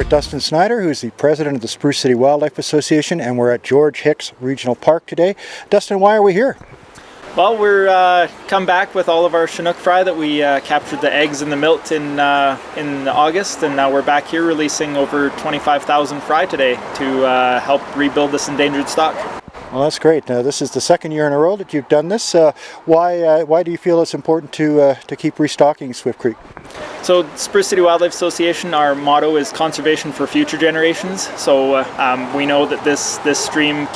with Dustin Snyder, who's the president of the Spruce City Wildlife Association, and we're at George Hicks Regional Park today. Dustin, why are we here? Well, we're come back with all of our Chinook fry that we captured the eggs and the milt in August, and now we're back here releasing over 25,000 fry today to help rebuild this endangered stock. Well, that's great. Now, this is the second year in a row that you've done this. Why do you feel it's important to keep restocking Swift Creek? So, Spruce City Wildlife Association, our motto is conservation for future generations. So we know that this stream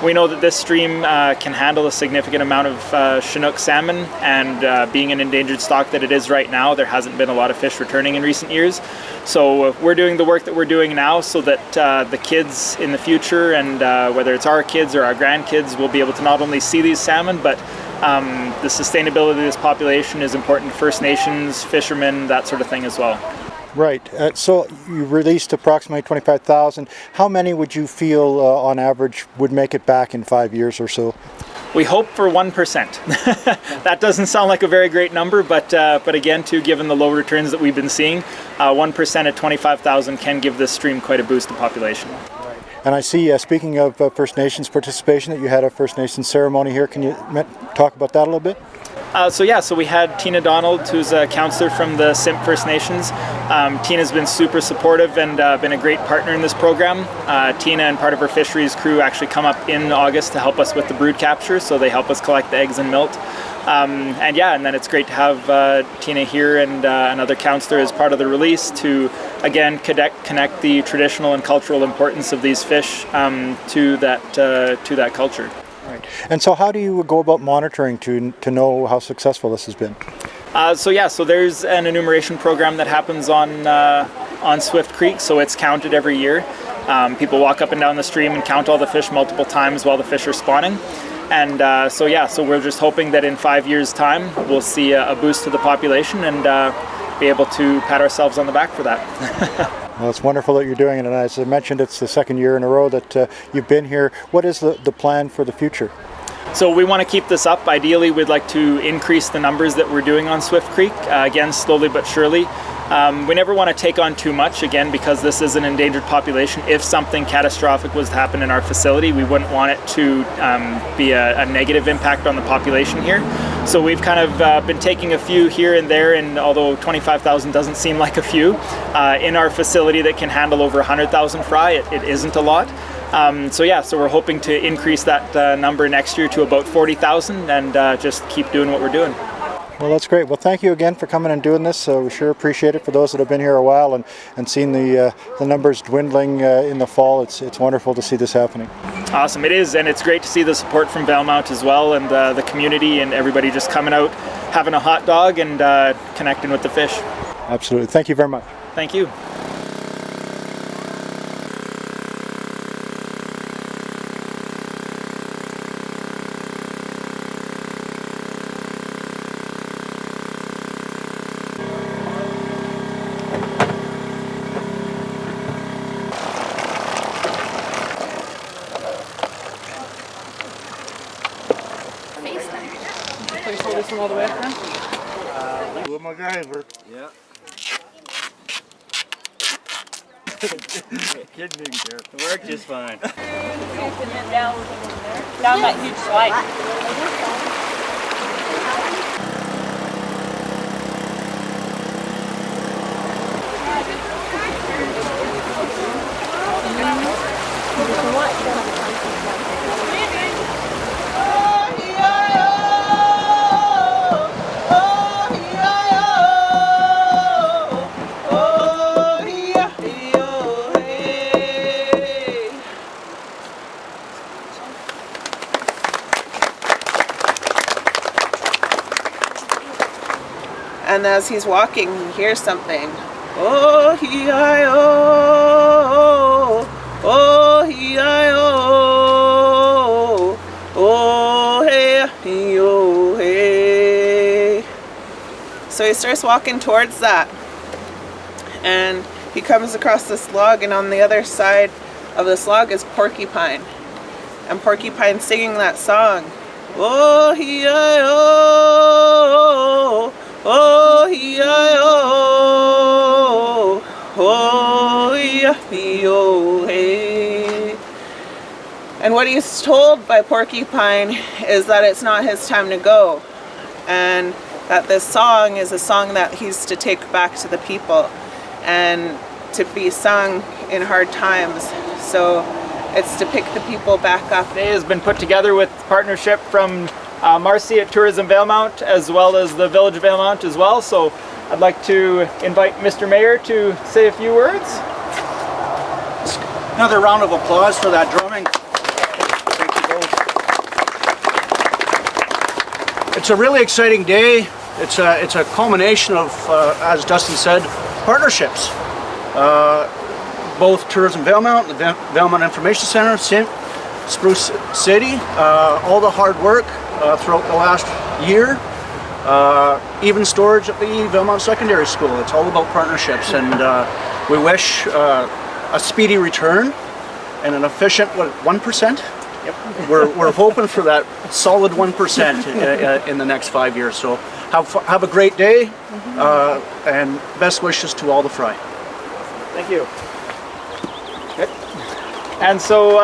We know that this stream can handle a significant amount of Chinook salmon, and being an endangered stock that it is right now, there hasn't been a lot of fish returning in recent years. So we're doing the work that we're doing now so that the kids in the future, and whether it's our kids or our grandkids, will be able to not only see these salmon, but the sustainability of this population is important to First Nations, fishermen, that sort of thing as well. Right. So you released approximately 25,000. How many would you feel on average would make it back in 5 years or so? We hope for 1%. That doesn't sound like a very great number, but again, too, given the low returns that we've been seeing, 1% at 25,000 can give this stream quite a boost to population. And I see, speaking of First Nations participation, that you had a First Nations ceremony here. Can you talk about that a little bit? So we had Tina Donald, who's a councillor from the Simp First Nations. Tina's been super supportive and been a great partner in this program. Tina and part of her fisheries crew actually come up in August to help us with the brood capture, so they help us collect the eggs and milt. And then it's great to have Tina here and another councillor as part of the release to, again, connect the traditional and cultural importance of these fish to that culture. Right. And so how do you go about monitoring to know how successful this has been? So there's an enumeration program that happens on Swift Creek, so it's counted every year. People walk up and down the stream and count all the fish multiple times while the fish are spawning. And so we're just hoping that in 5 years' time we'll see a boost to the population and be able to pat ourselves on the back for that. Well, it's wonderful that you're doing it, and as I mentioned, it's the second year in a row that you've been here. What is the plan for the future? So we want to keep this up. Ideally, we'd like to increase the numbers that we're doing on Swift Creek, again, slowly but surely. We never want to take on too much, again, because this is an endangered population. If something catastrophic was to happen in our facility, we wouldn't want it to be a negative impact on the population here. So we've kind of been taking a few here and there, and although 25,000 doesn't seem like a few, in our facility that can handle over 100,000 fry, it isn't a lot. So we're hoping to increase that number next year to about 40,000 and just keep doing what we're doing. Well, that's great. Well, thank you again for coming and doing this. We sure appreciate it for those that have been here a while and seen the numbers dwindling in the fall. It's wonderful to see this happening. Awesome, it is, and it's great to see the support from Valemount as well, and the community and everybody just coming out, having a hot dog and connecting with the fish. Absolutely. Thank you very much. Thank you. Please hold this one all the way up then. With my driver. Yeah. Kid didn't care. It worked just fine. Down that huge slide. And as he's walking, he hears something. Oh, he-I-oh, oh, he-I-oh, oh, hey, oh, hey. So he starts walking towards that. And he comes across this log, and on the other side of this log is Porcupine. And Porcupine's singing that song. Oh, he-I-oh, oh, he-I-oh, oh yeah, oh hey. And what he's told by Porcupine is that it's not his time to go, and that this song is a song that he's to take back to the people and to be sung in hard times. So it's to pick the people back up. Today has been put together with partnership from Marcy at Tourism Valemount, as well as the Village of Valemount as well. So I'd like to invite Mr. Mayor to say a few words. Another round of applause for that drumming. Thank you both. It's a really exciting day. It's a culmination of, as Dustin said, partnerships. Both Tourism Valemount, the Valemount Information Center, Spruce City, all the hard work throughout the last year, even storage at the Valemount Secondary School. It's all about partnerships, and we wish a speedy return and an efficient, 1%? Yep. We're hoping for that solid 1% in the next 5 years. So have a great day, and best wishes to all the fry. Thank you. Good. And so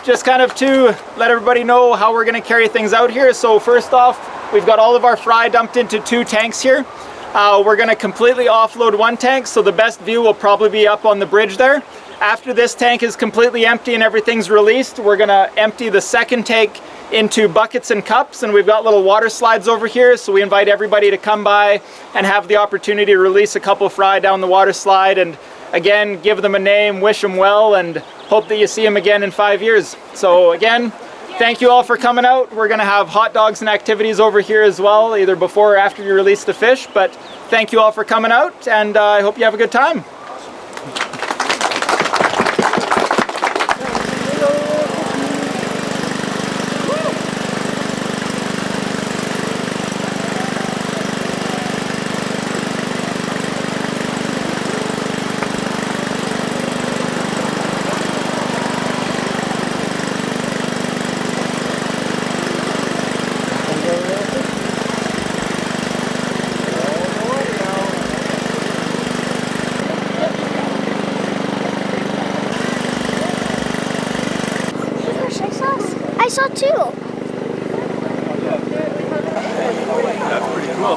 just kind of to let everybody know how we're going to carry things out here. So first off, we've got all of our fry dumped into 2 tanks here. We're going to completely offload 1 tank, so the best view will probably be up on the bridge there. After this tank is completely empty and everything's released, we're going to empty the second tank into buckets and cups, and we've got little water slides over here, so we invite everybody to come by and have the opportunity to release a couple fry down the water slide, and again, give them a name, wish them well, and hope that you see them again in 5 years. So again, thank you all for coming out. We're going to have hot dogs and activities over here as well, either before or after you release the fish, but thank you all for coming out, and I hope you have a good time. I saw 2. That's pretty cool.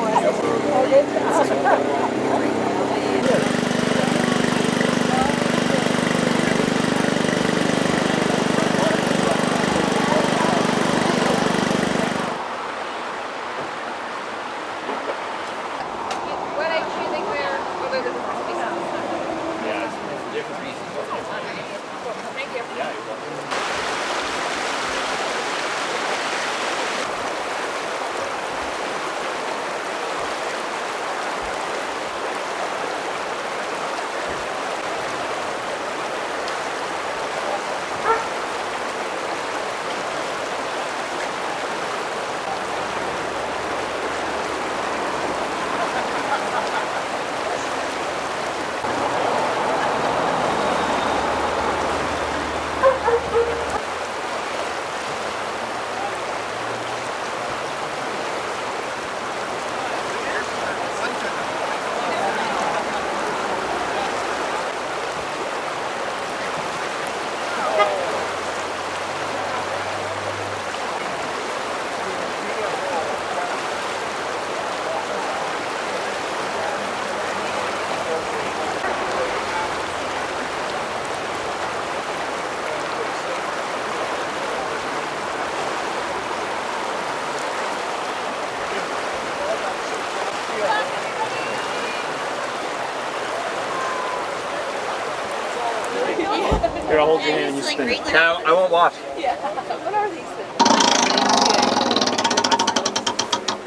Here, I'll hold your hand and you spin it. No, I won't watch. What are these things?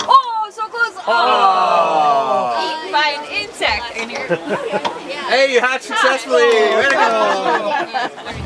Oh, so close! Oh! Eaten by an insect in here. Hey, you hatched successfully! Way to go!